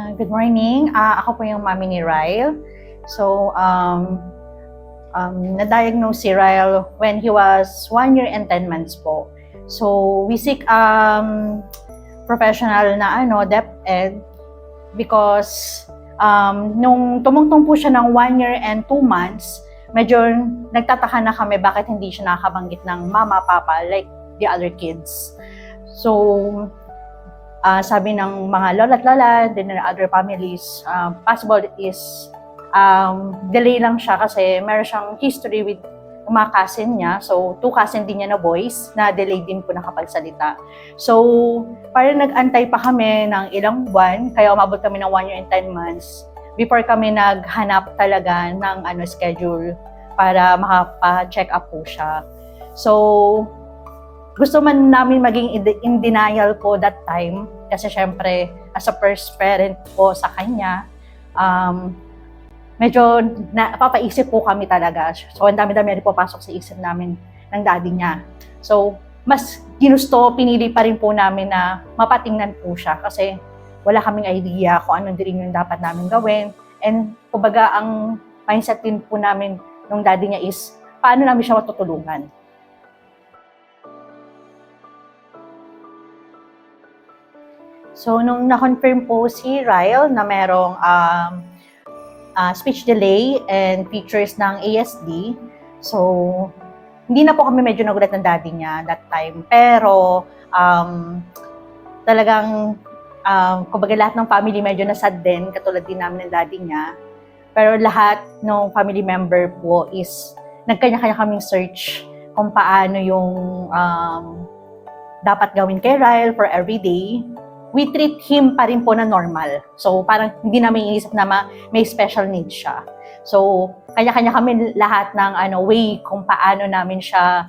Good morning. Ako po yung mami ni Ryle. So, na-diagnose si Ryle when he was 1 year and 10 months po. So, we seek professional na DepEd because nung tumungtong po siya ng 1 year and 2 months, medyo nagtataka na kami bakit hindi siya nakabanggit ng mama, papa, like the other kids. So, sabi ng mga lola at lola, then ng other families, possible is delay lang siya kasi meron siyang history with mga cousin niya. So, 2 cousin din niya na boys na delay din po nakapagsalita. So, parang nag-antay pa kami ng ilang buwan, kaya umabot kami ng 1 year and 10 months before kami naghanap talaga ng schedule para makapa-check up po siya. So, gusto man namin maging in denial po that time kasi syempre as a first parent po sa kanya, medyo napapaisip po kami talaga. So ang dami-dami rin po pasok sa isip namin ng daddy niya. So mas pinili pa rin po namin na mapatingnan po siya kasi wala kaming idea kung anong din yung dapat namin gawin. And kumbaga ang mindset din po namin ng daddy niya is paano namin siya matutulungan. So, nung na-confirm po si Ryle na merong speech delay and features ng ASD, so, hindi na po kami medyo nagulat ng daddy niya that time. Pero, talagang, kumbaga lahat ng family medyo nasad din, katulad din namin ng daddy niya. Pero lahat ng family member po is, nagkanya-kanya kaming search kung paano yung dapat gawin kay Ryle for everyday. We treat him pa rin po na normal. So, parang hindi namin iisip na may special needs siya. So, kanya-kanya kami lahat ng way kung paano namin siya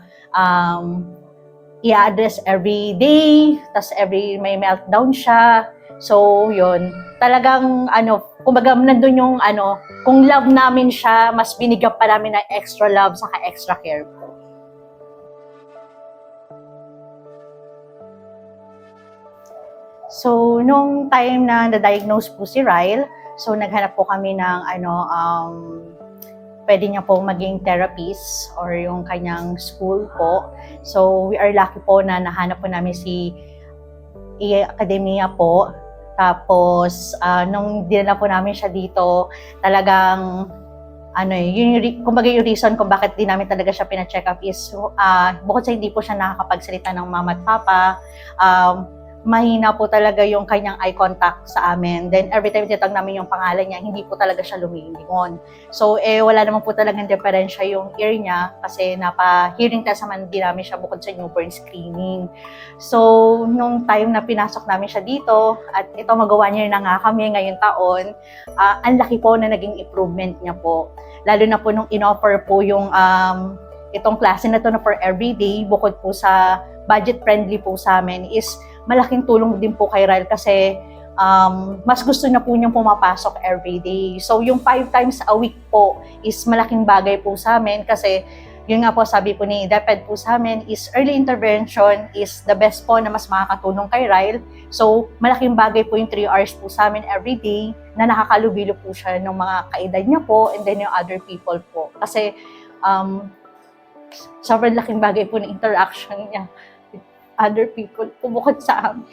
i-address every day, tas every may meltdown siya. So, yun. Talagang, kumbaga, nandun yung, kung love namin siya, mas binigyan pa namin ng extra love saka extra care po. So, nung time na na-diagnose po si Ryle, so naghanap po kami ng pwede niya po maging therapist or yung kanyang school po. So, we are lucky po na nahanap po namin si Academia po. Tapos, nung dinala po namin siya dito, talagang kumbaga yung reason kung bakit di namin talaga siya pina-check up is bukod sa hindi po siya nakakapagsalita ng mama at papa, mahina po talaga yung kanyang eye contact sa amin. Then every time tinatawag namin yung pangalan niya, hindi po talaga siya lumilingon. So wala naman po talagang diferensya yung ear niya kasi napa-hearing test naman din namin siya bukod sa newborn screening. So nung time na pinasok namin siya dito, at ito mag-1 year na nga kami ngayong taon, ang laki po na naging improvement niya po. Lalo na po nung in-offer po yung itong klase na to na for everyday, bukod po sa budget friendly po sa amin, is malaking tulong din po kay Ryle kasi mas gusto niya po niyang pumapasok everyday. So yung 5 times a week po is malaking bagay po sa amin kasi yun nga po sabi po ni DepEd po sa amin is early intervention is the best po na mas makakatulong kay Ryle. So malaking bagay po yung 3 hours po sa amin everyday na nakakalubilo po siya ng mga kaedad niya po and then yung other people po. Kasi sobrang laking bagay po ng interaction niya with other people bukod sa amin.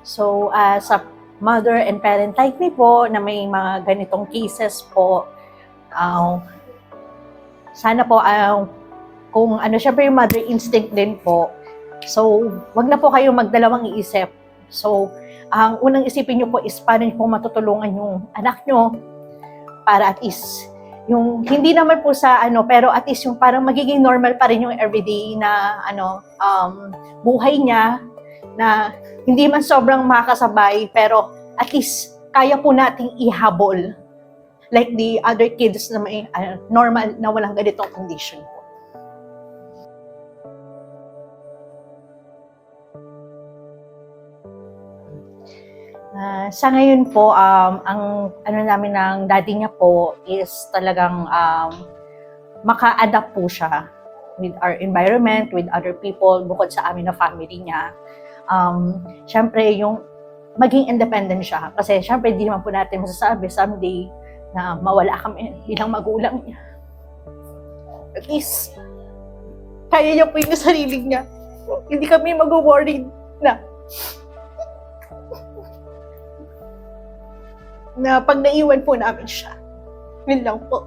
So, as a mother and parent like me po, na may mga ganitong cases po, sana po, kung syempre yung mother instinct din po, so, wag na po kayo magdalawang iisip. So, ang unang isipin nyo po is paano nyo po matutulungan yung anak nyo para at least, yung hindi naman po sa pero at least yung parang magiging normal pa rin yung everyday na buhay niya, na hindi man sobrang makakasabay, pero at least kaya po nating ihabol like the other kids na may normal na walang ganitong condition po. Sa ngayon po, ang namin ng daddy niya po is talagang maka-adapt po siya. with our environment, with other people, bukod sa amin na family niya. Syempre, yung maging independent siya. Kasi syempre, di naman po natin masasabi someday na mawala kami bilang magulang niya. At least, kaya niya po yung sarili niya. Hindi kami mag-worried na pag naiwan po namin siya. Yun lang po.